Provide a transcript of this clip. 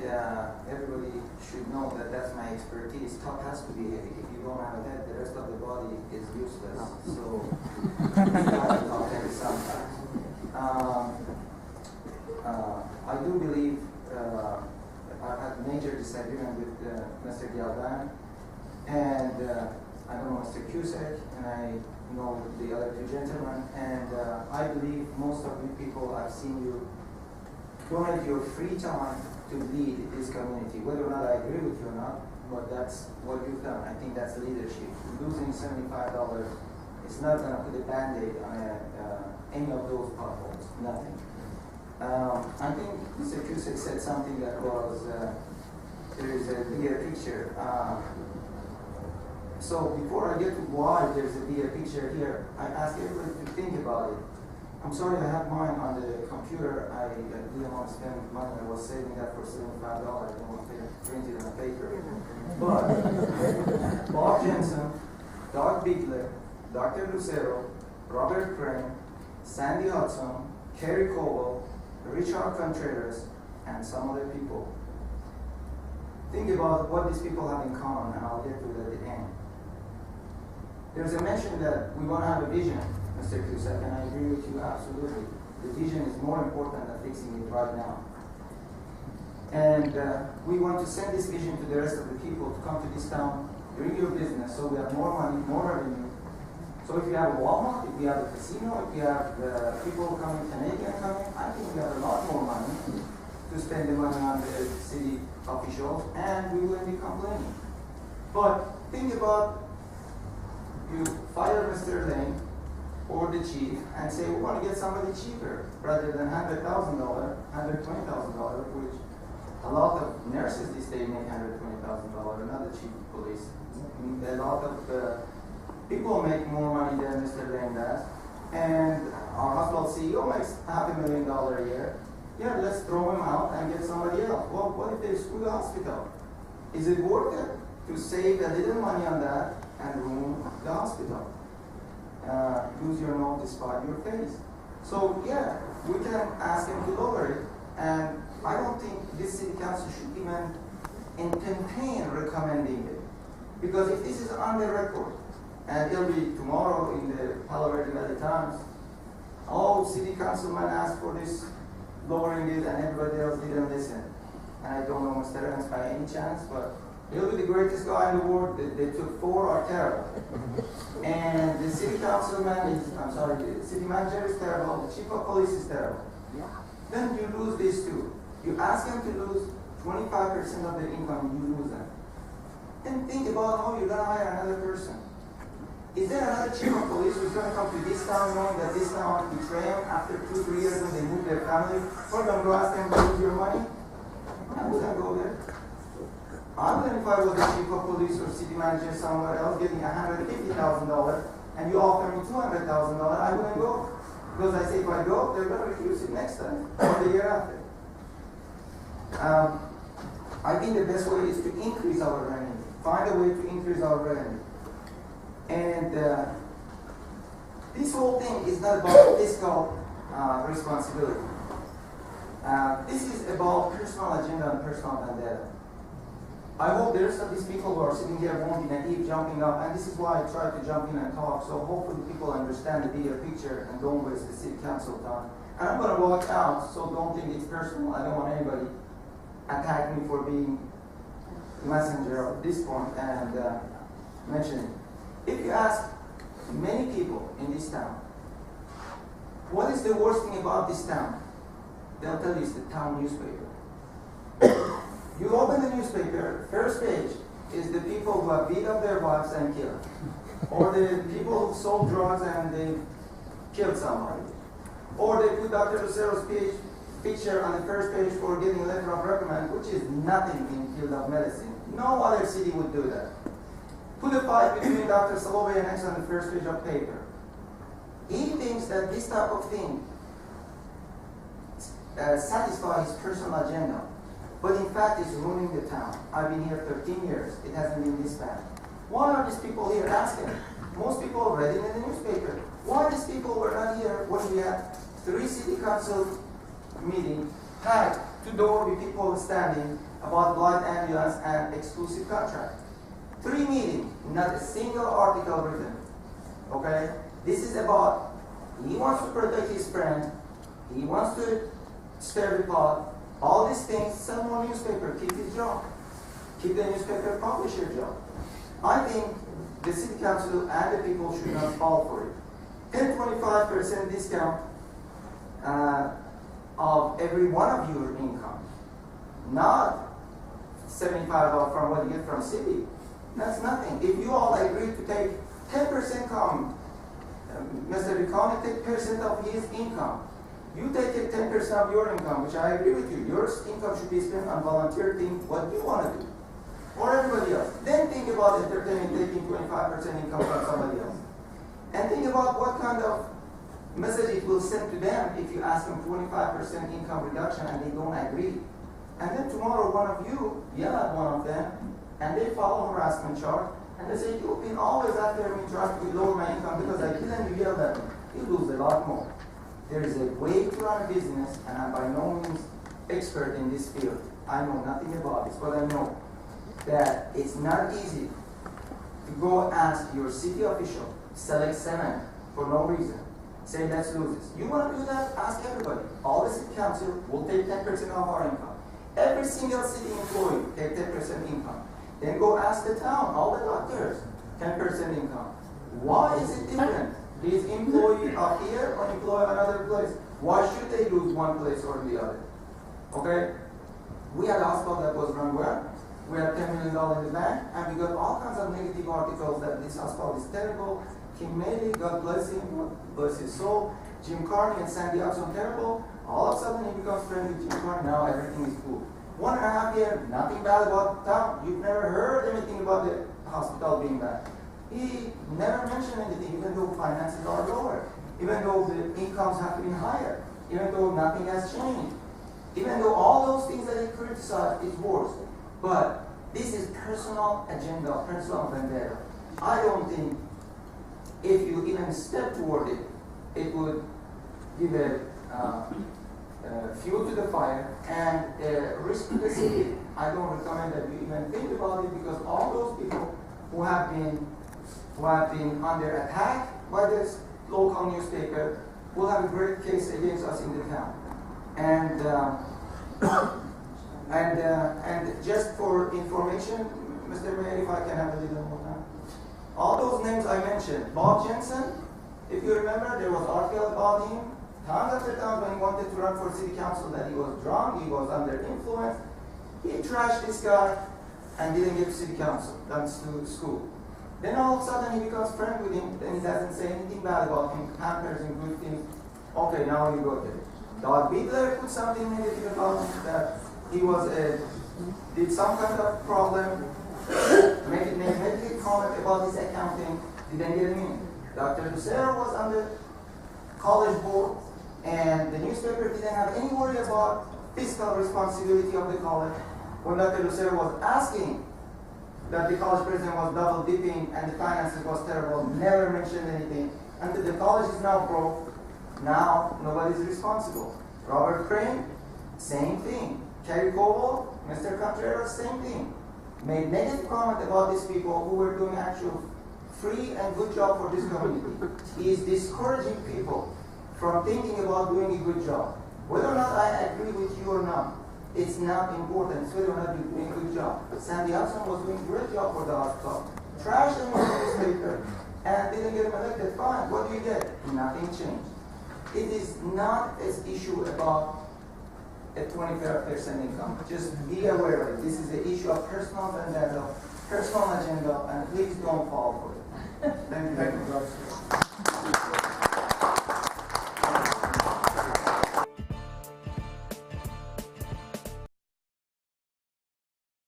everybody should know that that's my expertise. Top has to be heavy. If you don't have a head, the rest of the body is useless. So you have to top heavy sometimes. I do believe I've had major disagreement with Mr. Galvan, and I know Mr. Cusack, and I know the other two gentlemen, and I believe most of you people, I've seen you donate your free time to lead this community, whether or not I agree with you or not, but that's what you've done. I think that's leadership. Losing $75 is not going to put a Band-Aid on any of those potholes, nothing. I think Mr. Cusack said something that was, there is a bigger picture. So before I get to why there's a bigger picture here, I ask everybody to think about it. I'm sorry I have mine on the computer. I didn't want to spend money. I was saving that for $75. I didn't want to print it on paper. But Bob Jensen, Doug Bigler, Dr. Lucero, Robert Crane, Sandy Hudson, Kerry Coble, Richard Contreras, and some other people. Think about what these people have in common, and I'll get to it at the end. There's a mention that we want to have a vision, Mr. Cusack, and I agree with you absolutely. The vision is more important than fixing it right now. And we want to send this vision to the rest of the people to come to this town, bring your business, so we have more money, more revenue. So if you have a Walmart, if you have a casino, if you have people coming, Canadian coming, I think we have a lot more money to spend the money on the city officials, and we will be complaining. But think about, you fire Mr. Lane or the chief and say, we want to get somebody cheaper rather than $100,000, $120,000, which a lot of nurses these days make $120,000, not the chief of police. A lot of people make more money than Mr. Lane does, and our hospital CEO makes $500,000 a year. Yeah, let's throw him out and get somebody else. Well, what if they screw the hospital? Is it worth it to save a little money on that and ruin the hospital? Lose your nose despite your face. So yeah, we can ask him to lower it, and I don't think this city council should even entertain recommending it. Because if this is on the record, and it'll be tomorrow in the Palo Verde Valley Times, oh, city councilman asked for this, lowering it, and everybody else didn't listen. And I don't know Mr. Evans by any chance, but he'll be the greatest guy in the world. They took 4 are terrible. And the city councilman is, the city manager is terrible, the chief of police is terrible. Then you lose these two. You ask them to lose 25% of their income, you lose them. Then think about how you're going to hire another person. Is there another chief of police who's going to come to this town knowing that this town betray them after 2-3 years when they move their family? We're going to go ask them to lose your money? I wouldn't go there. I wouldn't if I was the chief of police or city manager somewhere else getting $150,000 and you offer me $200,000, I wouldn't go. Because I say if I go, they're going to refuse it next time or the year after. I think the best way is to increase our revenue. Find a way to increase our revenue. And this whole thing is not about fiscal responsibility. This is about personal agenda and personal vendetta. I hope the rest of these people who are sitting here won't be naive jumping up, and this is why I try to jump in and talk, so hopefully people understand the bigger picture and don't waste the city council time. And I'm going to walk out, so don't think it's personal. I don't want anybody attack me for being the messenger at this point and mentioning. If you ask many people in this town, what is the worst thing about this town? They'll tell you it's the town newspaper. You open the newspaper, first page is the people who have beat up their wives and killed. Or the people who sold drugs and they killed somebody. Or they put Dr. Lucero's picture on the first page for giving a letter of recommend, which is nothing in the field of medicine. No other city would do that. Put a fight between Dr. Sahlolbei and X on the first page of paper. He thinks that this type of thing satisfies his personal agenda. But in fact, it's ruining the town. I've been here 13 years. It hasn't been this bad. Why are these people here asking? Most people read it in the newspaper. Why these people were not here when we had 3 city council meetings, had to door with people standing about Blythe ambulance and exclusive contract. 3 meetings, not a single article written. Okay? This is about, he wants to protect his friend, he wants to stir the pot, all these things, sell more newspaper, keep his job. Keep the newspaper publisher job. I think the city council and the people should not fall for it. 10-25% discount of every one of your income, not $75 from what you get from city. That's nothing. If you all agree to take 10% come, Mr. Riconi take 10% of his income. You take 10% of your income, which I agree with you. Your income should be spent on volunteer things, what you want to do. Or everybody else. Then think about entertainment taking 25% income from somebody else. And think about what kind of message it will send to them if you ask them 25% income reduction and they don't agree. And then tomorrow one of you yell at one of them and they file a harassment charge and they say, you've been always after me trying to lower my income because I didn't yell at me. You lose a lot more. There is a way to run a business, and I'm by no means expert in this field. I know nothing about this, but I know that it's not easy to go ask your city official, select 7 for no reason. Say, let's do this. You want to do that? Ask everybody. All the city council will take 10% of our income. Every single city employee take 10% income. Then go ask the town, all the doctors, 10% income. Why is it different? These employees are here or employ another place. Why should they lose one place or the other? Okay? We had a hospital that was run well. We had $10 million in the bank, and we got all kinds of negative articles that this hospital is terrible. Kim Maley, God bless him, God bless his soul. Jim Carney and Sandy Hudson, terrible. All of a sudden he becomes friendly with Jim Carney. Now everything is cool. 1.5 years, nothing bad about the town. You've never heard anything about the hospital being bad. He never mentioned anything, even though finances are lower, even though the incomes have been higher, even though nothing has changed, even though all those things that he criticized is worse. But this is personal agenda, personal vendetta. I don't think if you even step toward it, it would give a fuel to the fire and risk to the city. I don't recommend that you even think about it because all those people who have been under attack by this local newspaper will have a great case against us in the town. And just for information, Mr. Mayor, if I can have a little more time. All those names I mentioned, Bob Jensen, if you remember, there was article about him. Times after times when he wanted to run for city council that he was drunk, he was under influence. He trashed this guy and didn't get to city council, that's to school. Then all of a sudden he becomes friends with him, and he doesn't say anything bad about him, pampers and good things. Okay, now you go there. Doug Blythe put something negative about him that he was did some kind of problem, made a negative comment about his accounting, didn't get him in. Dr. Lucero was on the college board, and the newspaper didn't have any worry about fiscal responsibility of the college. When Dr. Lucero was asking that the college president was double dipping and the finances was terrible, never mentioned anything. And the college is now broke. Now nobody's responsible. Robert Crane, same thing. Kerry Coble, Mr. Contreras, same thing. Made negative comment about these people who were doing actual free and good job for this community. He is discouraging people from thinking about doing a good job. Whether or not I agree with you or not, it's not important. It's whether or not you're doing a good job. Sandy Hudson was doing a great job for the hospital. Trashed him in the newspaper and didn't get him elected. Fine. What do you get? Nothing changed. It is not an issue about a 25% income. Just be aware of it. This is the issue of personal vendetta, personal agenda, and please don't fall for it. Thank you.